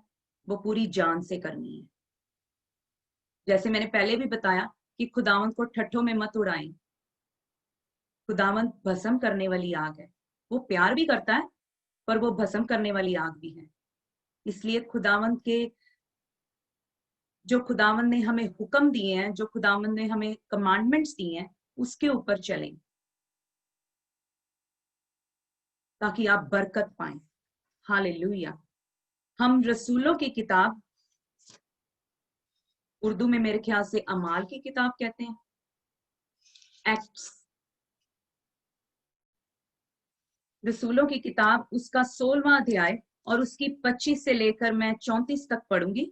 वो पूरी जान से करनी है। जैसे मैंने पहले भी बताया कि खुदावंत को ठट्ठों में मत उड़ाएं। खुदावंत भस्म करने वाली आग है। वो प्यार भी करता है, पर वो भस्म करने वाली आग भी है। इसलिए खुदावंत के जो खुदावंत ने हमें हुक्म दिए हैं, जो खुदावंत ने हमें कमांडमेंट्स दिए हैं, उसके ऊपर चलें, ताकि आप बरकत पाएं। हालेलुया। हम रसूलों की किताब, उर्दू में मेरे ख्याल से अमाल की किताब कहते हैं, एक्ट्स, रसूलों की किताब, उसका 16वां अध्याय और उसकी 25 से लेकर मैं 34 तक पढ़ूंगी।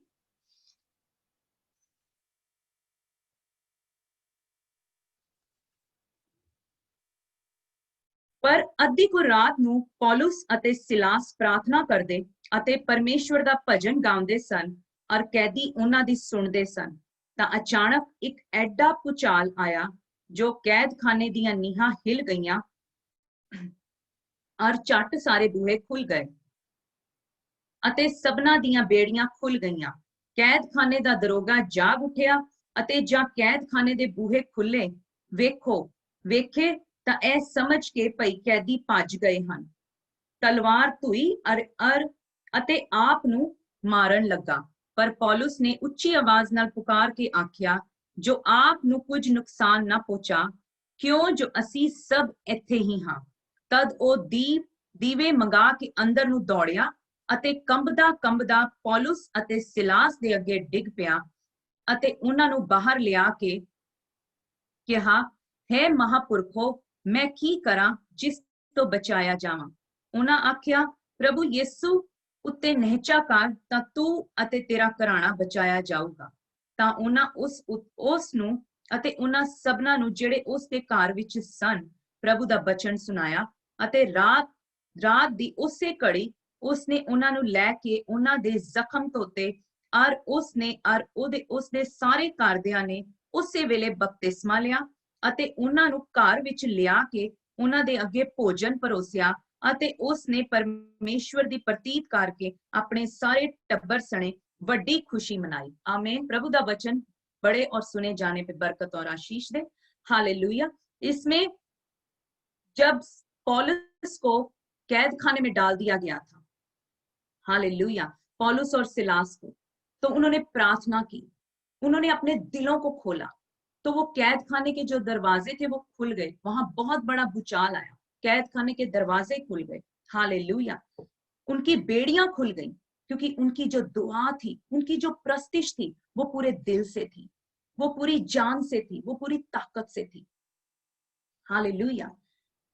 पर ਅੱਧੀ ਕੁ ਰਾਤ ਨੂੰ ਪੌਲੁਸ ਅਤੇ ਸਿਲਾਸ ਪ੍ਰਾਰਥਨਾ ਕਰਦੇ ਅਤੇ ਪਰਮੇਸ਼ਵਰ ਦਾ ਭਜਨ ਗਾਉਂਦੇ ਸਨ, ਔਰ ਕੈਦੀ ਉਹਨਾਂ ਦੀ ਸੁਣਦੇ ਸਨ, ਤਾਂ ਅਚਾਨਕ ਇੱਕ ਐਡਾ ਭੂਚਾਲ ਆਇਆ ਜੋ ਕੈਦਖਾਨੇ ਦੀਆਂ ਨੀਹਾਂ ਹਿਲ ਗਈਆਂ, ਔਰ ਝੱਟ ਸਾਰੇ ਬੂਹੇ ਖੁੱਲ ਗਏ ਅਤੇ ਸਭਨਾਂ ਦੀਆਂ ਬੇੜੀਆਂ ਖੁੱਲ ਗਈਆਂ। ਕੈਦਖਾਨੇ ਦਾ ਦਰੋਗਾ ਜਾਗ ਉੱਠਿਆ ਅਤੇ ਜਾਂ ਕੈਦਖਾਨੇ ਦੇ ਬੂਹੇ ਖੁੱਲੇ ਵੇਖੇ ਤਾਂ ਇਹ ਸਮਝ ਕੇ ਭਈ ਕੈਦੀ ਭੱਜ ਗਏ ਹਨ। ਤਲਵਾਰ ਧੁਈ ਅਤੇ ਆਪ ਨੂੰ ਮਾਰਨ ਲੱਗਾ। ਪਰ ਪੌਲੁਸ ਨੇ ਉੱਚੀ ਆਵਾਜ਼ ਨਾਲ ਪੁਕਾਰ ਕੇ ਆਖਿਆ, ਜੋ ਆਪ ਨੂੰ ਕੁਝ ਨੁਕਸਾਨ ਨਾ ਪਹੁੰਚਾ, ਕਿਉਂ ਜੋ ਅਸੀਂ ਸਭ ਇੱਥੇ ਹੀ ਹਾਂ। ਤਦ ਉਹ ਦੀਵੇ ਮੰਗਾ ਕੇ ਅੰਦਰ ਨੂੰ ਦੌੜਿਆ ਅਤੇ ਕੰਬਦਾ ਕੰਬਦਾ ਪੌਲੁਸ ਅਤੇ ਸਿਲਾਸ ਦੇ ਅੱਗੇ ਡਿੱਗ ਪਿਆ ਅਤੇ ਉਹਨਾਂ ਨੂੰ ਬਾਹਰ ਲਿਆ ਕੇ ਕਿਹਾ, ਹੈ ਮਹਾਪੁਰਖੋ, ਮੈਂ ਕੀ ਕਰਾਂ ਜਿਸ ਤੋਂ ਬਚਾਇਆ ਜਾਵਾਂ। ਉਹਨਾਂ ਆਖਿਆ, ਪ੍ਰਭੂ ਯਿਸੂ ਉੱਤੇ ਨਿਹਚਾ ਕਰ ਤਾਂ ਤੂੰ ਅਤੇ ਤੇਰਾ ਘਰਾਣਾ ਬਚਾਇਆ ਜਾਊਗਾ। ਤਾਂ ਉਹਨਾਂ ਉਸ ਨੂੰ ਅਤੇ ਉਹਨਾਂ ਸਭਨਾਂ ਨੂੰ ਜਿਹੜੇ ਉਸ ਦੇ ਘਰ ਵਿੱਚ ਸਨ ਪ੍ਰਭੂ ਦਾ ਬਚਨ ਸੁਣਾਇਆ। ਅਤੇ ਰਾਤ ਦੀ ਉਸੇ ਘੜੀ ਉਸਨੇ ਉਹਨਾਂ ਨੂੰ ਲੈ ਕੇ ਉਹਨਾਂ ਦੇ ਜ਼ਖਮ ਧੋਤੇ, ਔਰ ਉਸਨੇ ਸਾਰੇ ਘਰਦਿਆਂ ਨੇ ਉਸੇ ਵੇਲੇ ਬਪਤਿਸਮਾ ਲਿਆ ਅਤੇ ਉਹਨਾਂ ਨੂੰ ਘਰ ਵਿੱਚ ਲਿਆ ਕੇ ਉਹਨਾਂ ਦੇ ਅੱਗੇ ਭੋਜਨ ਪਰੋਸਿਆ ਅਤੇ ਉਸਨੇ ਪਰਮੇਸ਼ਵਰ ਦੀ ਪ੍ਰਤੀਤ ਕਰਕੇ ਆਪਣੇ ਸਾਰੇ ਟੱਬਰ ਸਣੇ ਵੱਡੀ खुशी मनाई। आमीन। प्रभु का वचन बड़े और सुने जाने पे बरकत और आशीष दे। हालेलुया। इसमें जब पौलुस को कैद खाने में डाल दिया गया था, हालेलुया, पौलुस और सिलास को, तो उन्होंने प्रार्थना की, उन्होंने अपने दिलों को खोला, तो वो कैद खाने के जो दरवाजे थे वो खुल गए। वहां बहुत बड़ा भूचाल आया, कैद खाने के दरवाजे खुल गए। हालेलुया। उनकी बेड़ियां खुल गई, क्योंकि उनकी जो दुआ थी, उनकी जो प्रस्तिश थी, वो पूरे दिल से थी, वो पूरी जान से थी, वो पूरी ताकत से थी। Hallelujah,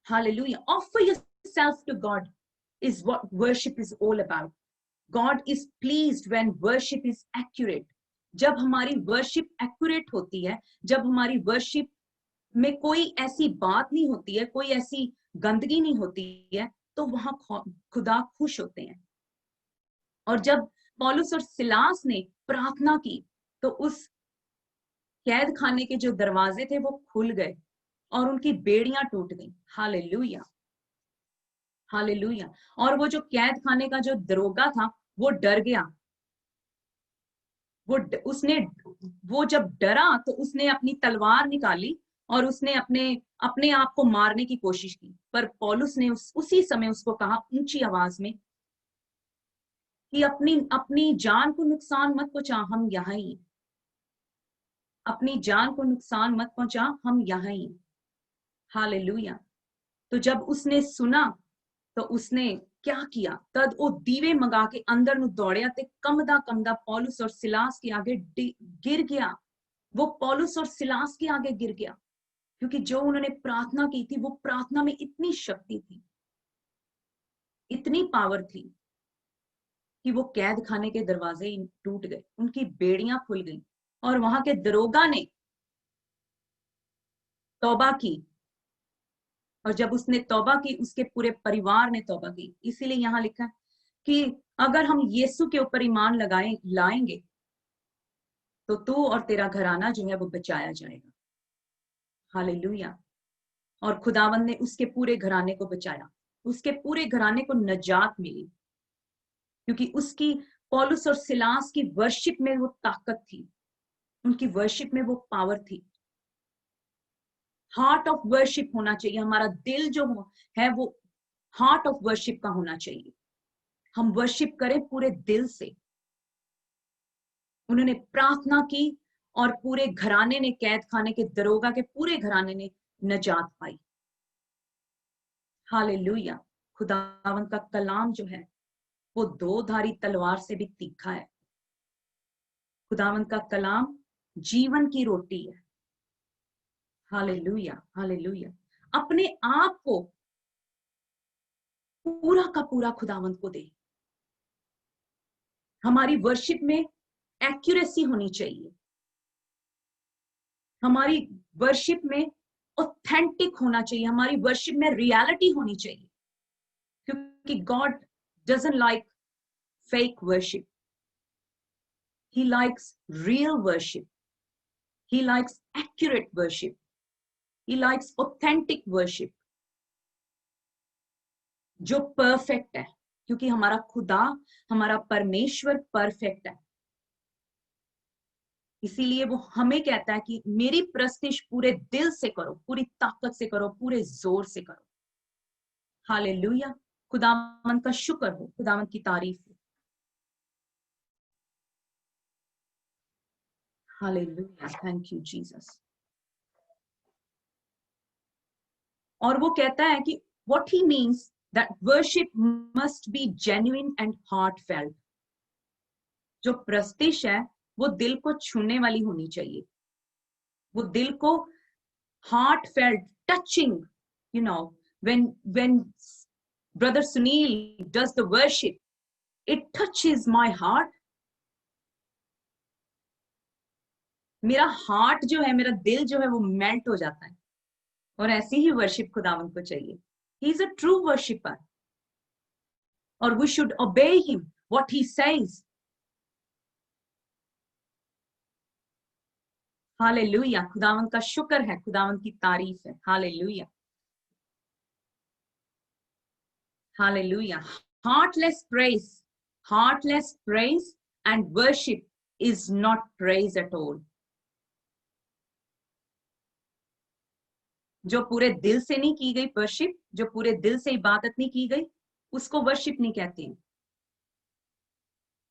hallelujah. Offer yourself to God is what worship is all about. God is pleased when worship is accurate. जब हमारी वर्शिप एक्यूरेट होती है, जब हमारी वर्शिप में कोई ऐसी बात नहीं होती है, कोई ऐसी गंदगी नहीं होती है, तो वहां खुदा खुश होते हैं। और जब पौलुस और सिलास ने प्रार्थना की तो उस कैद खाने के जो दरवाजे थे वो खुल गए और उनकी बेड़ियां टूट गई। Hallelujah, hallelujah. और वो जो कैद खाने का जो दरोगा था वो डर गया। वो जब डरा तो उसने अपनी तलवार निकाली और उसने अपने आप को मारने की कोशिश की। पर पौलुस ने उसी समय उसको कहा ऊंची आवाज में कि अपनी जान को नुकसान मत पहुंचा, हम यहाँ ही, अपनी जान को नुकसान मत पहुंचा, हम यहाँ ही। हालेलुया। तो जब उसने सुना तो उसने क्या किया, तद वो दीवे मंगा के अंदर नु दौड़िया ते कमदा कमदा पौलुस और सिलास के आगे गिर गया। वो पौलुस और सिलास के आगे गिर गया, क्योंकि जो उन्होंने प्रार्थना की थी, वो प्रार्थना में इतनी शक्ति थी, इतनी पावर थी कि वो कैद खाने के दरवाजे टूट गए, उनकी बेड़ियां खुल गई और वहां के दरोगा ने तौबा की। और जब उसने तौबा की, उसके पूरे परिवार ने तौबा की। इसीलिए यहां लिखा है कि अगर हम यीशु के ऊपर ईमान लाएंगे तो तू और तेरा घराना जो है वो बचाया जाएगा। हालेलुया। और खुदावंद ने उसके पूरे घराने को बचाया, उसके पूरे घराने को नजात मिली, क्योंकि उसकी पौलुस और सिलास की वर्शिप में वो ताकत थी, उनकी वर्शिप में वो पावर थी। हार्ट ऑफ वर्शिप होना चाहिए, हमारा दिल जो है वो हार्ट ऑफ वर्शिप का होना चाहिए। हम वर्शिप करें पूरे दिल से। उन्होंने प्रार्थना की और पूरे घराने ने, कैद खाने के दरोगा के पूरे घराने ने नजात पाई। हालेलुया। खुदावंत का कलाम जो है वो दो धारी तलवार से भी तीखा है। खुदावंत का कलाम जीवन की रोटी है। Hallelujah, hallelujah. अपने आप को पूरा का पूरा खुदावंत को दे। हमारी वर्शिप में एक्यूरेसी होनी चाहिए, हमारी वर्शिप में ऑथेंटिक होना चाहिए, हमारी वर्शिप में रियलिटी होनी चाहिए, क्योंकि God doesn't like fake worship, he likes real worship, he likes accurate worship, he likes authentic worship जो परफेक्ट है, क्योंकि हमारा खुदा, हमारा परमेश्वर परफेक्ट है। इसीलिए वो हमें कहता है कि मेरी प्रस्तिश पूरे दिल से करो, पूरी ताकत से करो, पूरे जोर से करो। हालेलुया। खुदावंत का शुक्र हो, खुदावंत की तारीफ हो। Hallelujah, thank you Jesus. और वो कहता है कि what he means that worship must be genuine and heartfelt. जो प्रस्तिश है वो दिल को छूने वाली होनी चाहिए, वो दिल को heartfelt, touching. You know, when Brother Sunil does the worship, it touches my heart. मेरा हार्ट जो है, मेरा दिल जो है वो मेल्ट हो जाता है। और ऐसी ही वर्शिप खुदावंत को चाहिए। He is a true worshipper. और we should obey him, what he says. Hallelujah. खुदावंत का शुक्र है, खुदावंत की तारीफ है। Hallelujah, hallelujah. Heartless praise and worship is not praise at all. जो पूरे दिल से नहीं की गई वर्शिप, जो पूरे दिल से इबादत नहीं की गई, उसको वर्शिप नहीं कहते हैं।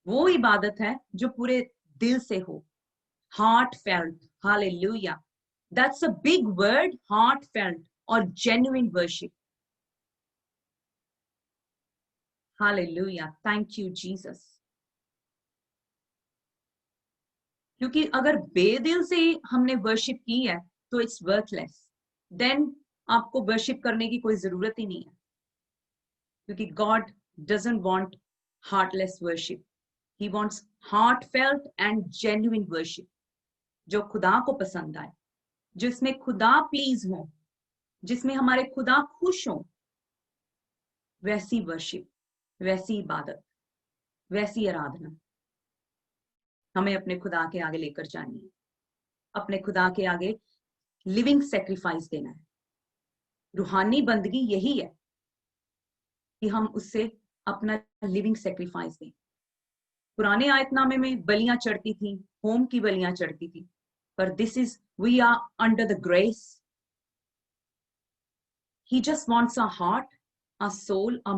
वो इबादत है जो पूरे दिल से हो, heartfelt. Hallelujah. That's a big word, heartfelt or genuine worship. Hallelujah. Thank you, Jesus. क्योंकि अगर बेदिल से हमने वर्शिप की है तो इट्स वर्थलेस, देन आपको वर्शिप करने की कोई जरूरत ही नहीं है, क्योंकि God doesn't want heartless worship, he wants heartfelt and genuine worship, जो खुदा को पसंद आए, जिसमें खुदा प्लीज हो, जिसमें हमारे खुदा खुश हो। वैसी वर्शिप, वैसी इबादत, वैसी आराधना हमें अपने खुदा के आगे लेकर जानी है, अपने खुदा के आगे लिविंग सेक्रीफाइस देना है। रूहानी बंदगी यही है कि हम उससे अपना लिविंग सेक्रीफाइस दें। पुराने आयतनामे में बलियां चढ़ती थी, होम की बलियां चढ़ती थी, पर this is, we are under the grace. He just wants a heart, a soul, a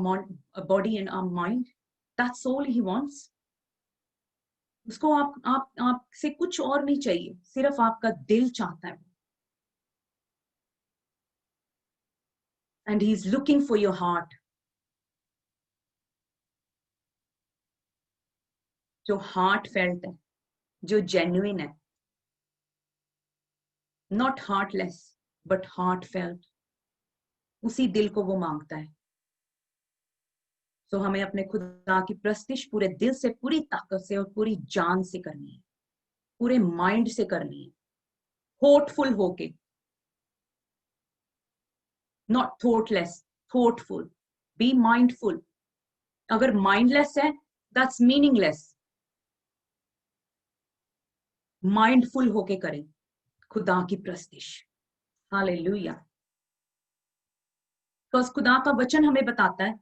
body and a mind. That's all he wants. उसको आपसे कुछ और नहीं चाहिए, सिर्फ आपका दिल चाहता है। and he is looking for your heart. जो हार्ट फेल्ट है, जो जेन्युइन है, not heartless but heart felt, उसी दिल को वो मांगता है। तो हमें अपने खुदा की प्रस्तिश पूरे दिल से, पूरी ताकत से और पूरी जान से करनी है, पूरे माइंड से करनी है, थॉटफुल होके, not thoughtless, thoughtful, be mindful. अगर माइंडलेस है दैट्स मीनिंगलेस। माइंडफुल होके करें खुदा की प्रस्तिश। हालेलुया। बिकॉज़ खुदा का वचन हमें बताता है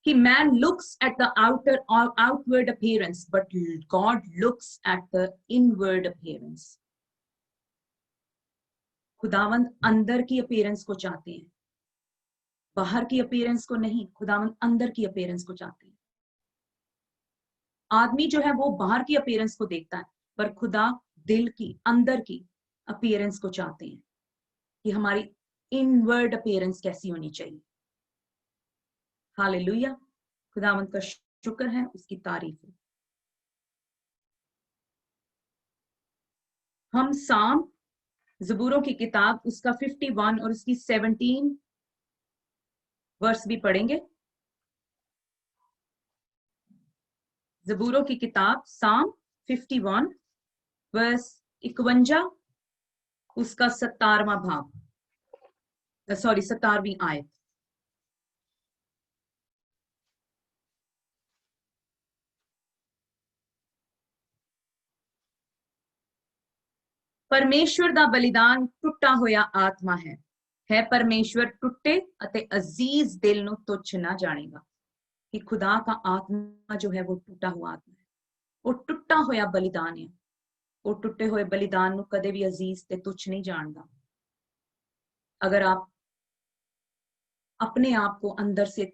कि man looks at the outer or outward appearance, but God looks at the inward appearance. खुदावंद अंदर की अपीयरेंस को चाहते हैं, बाहर की अपीयरेंस को नहीं। खुदावंद अंदर की अपीयरेंस को चाहते हैं। आदमी जो है वो बाहर की अपीयरेंस को देखता है, पर खुदा दिल की, अंदर की अपीयरेंस को चाहते हैं कि हमारी इनवर्ड अपीयरेंस कैसी होनी चाहिए। हालेलुया। खुदावंद का शुक्र है, उसकी तारीफ है। हम साम ज़बूरों की किताब उसका 51 और उसकी 17 वर्स भी पढ़ेंगे। ज़बूरों की किताब साम 51 वर्स 51, उसका 17वां भाग, 17वीं आयत। परमेश्वर दा बलिदान टुटा होया आत्मा है परमेश्वर टुटे अते अजीज दिल नु तुच्छ ना जानेगा। कि खुदा का आत्मा जो है वो टूटा हुआ आत्मा है, वो टुटा होया बलिदान है। वो टुटे हुए बलिदान नु कदे भी अजीज ते तुच्छ नहीं जानदा। अगर आप अपने आप को अंदर से,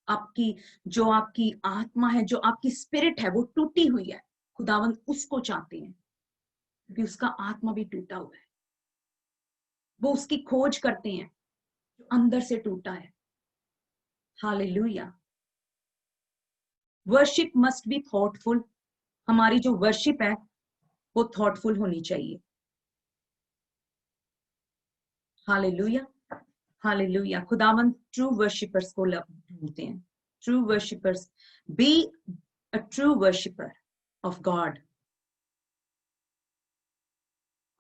आपकी जो आपकी आत्मा है, जो आपकी स्पिरिट है वो टूटी हुई है, खुदावंद उसको चाहते हैं क्योंकि उसका आत्मा भी टूटा हुआ है। वो उसकी खोज करते हैं जो अंदर से टूटा है। Hallelujah. Worship must be thoughtful. हमारी जो वर्शिप है वो थॉटफुल होनी चाहिए। Hallelujah, hallelujah. खुदावंद ट्रू वर्शिपर्स को ढूंढते हैं। True worshippers, be a true worshipper of God.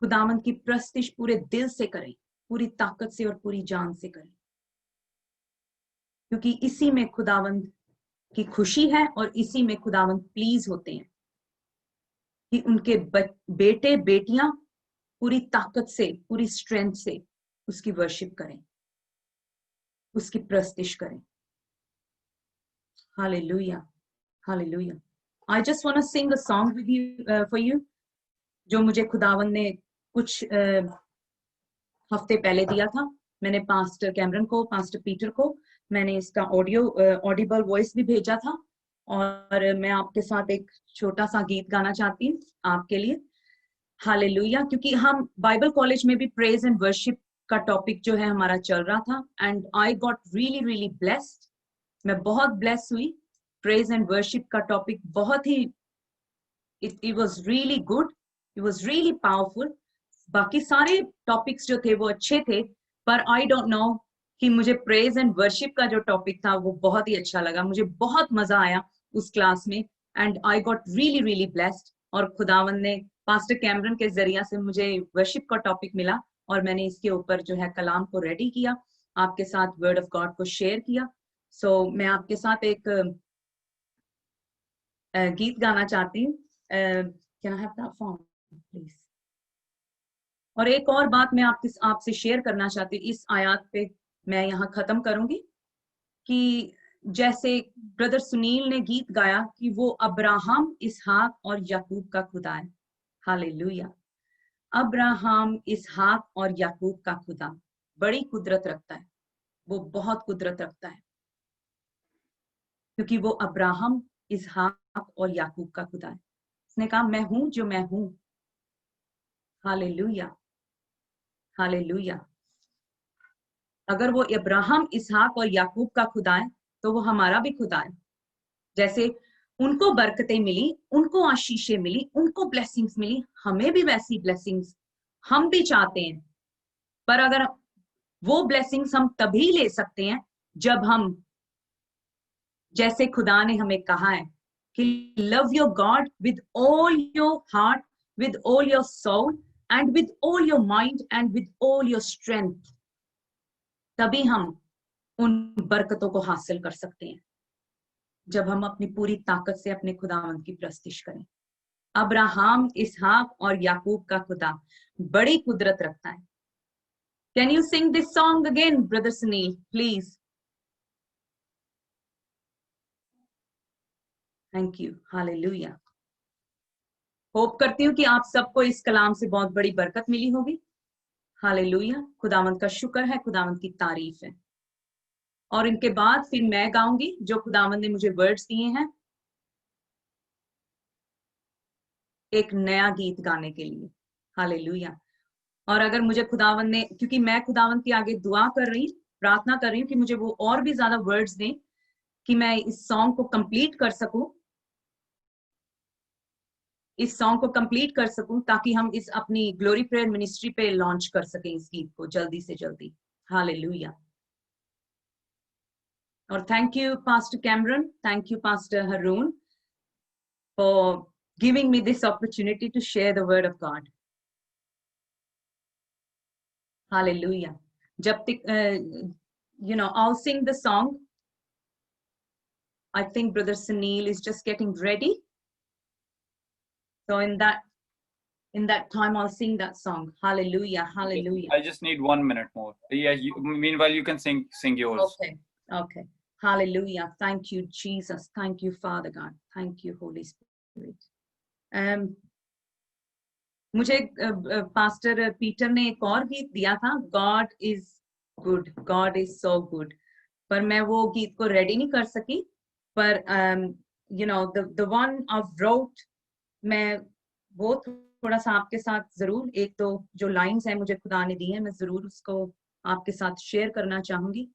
खुदावंद की प्रस्तिश पूरे दिल से करें, पूरी ताकत से और पूरी जान से करें, क्योंकि इसी में खुदावंद की खुशी है और इसी में खुदावंद प्लीज होते हैं कि उनके बेटे बेटियां पूरी ताकत से, पूरी स्ट्रेंथ से उसकी वर्शिप करें, उसकी प्रस्तिश करें। Hallelujah, hallelujah. I just want to sing a song with you for you, जो मुझे खुदावंद ने कुछ हफ्ते पहले दिया था। मैंने पास्टर कैमरन को, पास्टर पीटर को मैंने इसका ऑडिबल वॉइस भी भेजा था, और मैं आपके साथ एक छोटा सा गीत गाना चाहती हूँ आपके लिए। हालेलुया। क्योंकि हम बाइबल कॉलेज में भी प्रेज एंड वर्शिप का टॉपिक जो है हमारा चल रहा था, and I got really really blessed. मैं बहुत ब्लेस हुई। प्रेज एंड वर्शिप का टॉपिक बहुत ही, it was really good, it was really powerful। बाकी सारे टॉपिक्स जो थे वो अच्छे थे, पर आई डोंट नो कि मुझे प्रेज एंड वर्शिप का जो टॉपिक था वो बहुत ही अच्छा लगा। मुझे बहुत मजा आया उस क्लास में, and I got really really blessed. और खुदावंद ने पास्टर कैमरन के जरिया से मुझे वर्शिप का टॉपिक मिला, और मैंने इसके ऊपर जो है कलाम को रेडी किया, आपके साथ वर्ड ऑफ गॉड को शेयर किया। सो मैं आपके साथ एक गीत गाना चाहती हूँ। Can I have that form please. और एक और बात मैं आपसे शेयर करना चाहती हूँ, इस आयत पे मैं यहाँ खत्म करूंगी, कि जैसे ब्रदर सुनील ने गीत गाया कि वो अब्राहम, इसहाक और याकूब का खुदा है। हालेलुया। अब्राहम, इसहाक और याकूब का खुदा बड़ी कुदरत रखता है, वो बहुत कुदरत रखता है, क्योंकि वो अब्राहम, इसहाक और याकूब का खुदा है। उसने कहा मैं हूं जो मैं हूं। Hallelujah, hallelujah. अगर वो इब्राहिम, इसहाक और याकूब का खुदा है तो वो हमारा भी खुदा है। जैसे उनको बरकतें मिली, उनको आशीषें मिली, उनको ब्लेसिंग्स मिली, हमें भी वैसी ब्लेसिंग्स हम भी चाहते हैं। पर अगर वो ब्लेसिंग्स हम तभी ले सकते हैं जब हम, जैसे खुदा ने हमें कहा है कि love your God with all your heart, with all your soul and with all your mind and with all your strength, तभी हम उन बरकतों को हासिल कर सकते हैं, जब हम अपनी पूरी ताकत से अपने खुदावंद की प्रस्तिश करें। अब्राहम, इसहाक और याकूब का खुदा बड़ी कुदरत रखता है। Can you sing this song again brother Sunil please? Thank you, hallelujah. Hope करती हूँ कि आप सबको इस कलाम से बहुत बड़ी बरकत मिली होगी। हालेलुया, खुदावंद का शुक्र है, खुदावंद की तारीफ है। और इनके बाद फिर मैं गाऊंगी जो खुदावंद ने मुझे वर्ड्स दिए हैं, एक नया गीत गाने के लिए। हालेलुया। और अगर मुझे खुदावंद ने, क्योंकि मैं खुदावंद के आगे दुआ कर रही, प्रार्थना कर रही हूँ कि मुझे वो और भी ज्यादा वर्ड्स दें कि मैं इस सॉन्ग को कंप्लीट कर सकूं, इस सॉन्ग को कंप्लीट कर सकूं, ताकि हम इस अपनी ग्लोरी प्रेयर मिनिस्ट्री पे लॉन्च कर सकें इस गीत को जल्दी से जल्दी। हालेलुया। और thank you pastor Cameron, thank you pastor Haroon for giving me this opportunity to share the word of God. Hallelujah. Jab tak, I'll sing the song. I think Brother Sunil is just getting ready. So in that time, I'll sing that song. Hallelujah, hallelujah. I just need 1 minute more. Yeah. Meanwhile, you can sing yours. Okay. Hallelujah. Thank you, Jesus. Thank you, Father God. Thank you, Holy Spirit. मुझे पास्टर पीटर ने एक और गीत दिया था, God is good, God is so good, पर मैं वो गीत को रेडी नहीं कर सकी। पर द वन ऑफ रोट, मैं वो थोड़ा सा आपके साथ जरूर, एक तो जो लाइंस है मुझे खुदा ने दी है, मैं जरूर उसको आपके साथ शेयर करना चाहूंगी।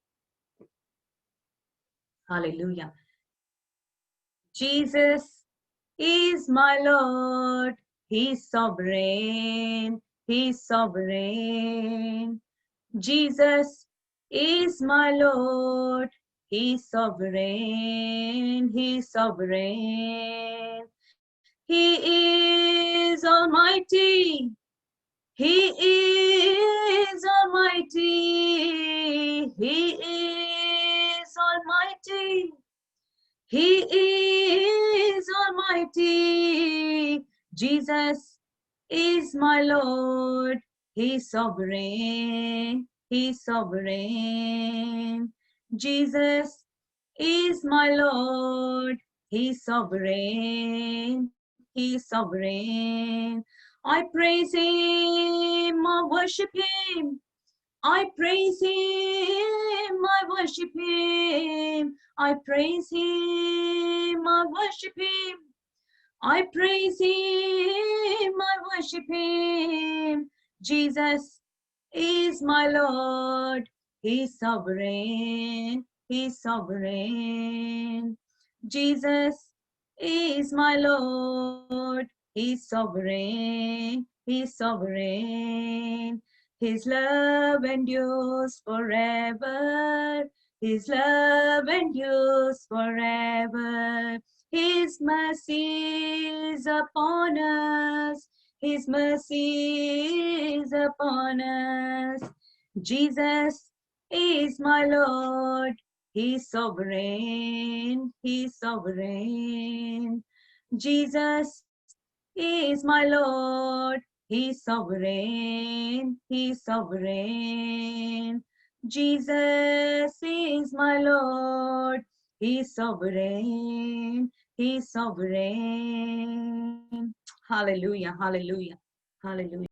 Hallelujah. Jesus is my Lord, He's sovereign, He's sovereign. Jesus is my Lord, He's sovereign, He's sovereign. He is almighty, He is almighty, He is almighty. He is almighty. Jesus is my Lord. He's sovereign. He's sovereign. Jesus is my Lord. He's sovereign. He's sovereign. I praise Him. I worship Him. I praise Him, I worship Him, I praise Him, I worship Him, I praise Him, I worship Him. Jesus is my Lord, He's sovereign, He's sovereign. Jesus is my Lord, He's sovereign, He's sovereign. His love endures forever. His love endures forever. His mercy is upon us. His mercy is upon us. Jesus is my Lord. He's sovereign. He's sovereign. Jesus is my Lord. He's sovereign, He's sovereign. Jesus is my Lord. He's sovereign, He's sovereign. Hallelujah, hallelujah, hallelujah.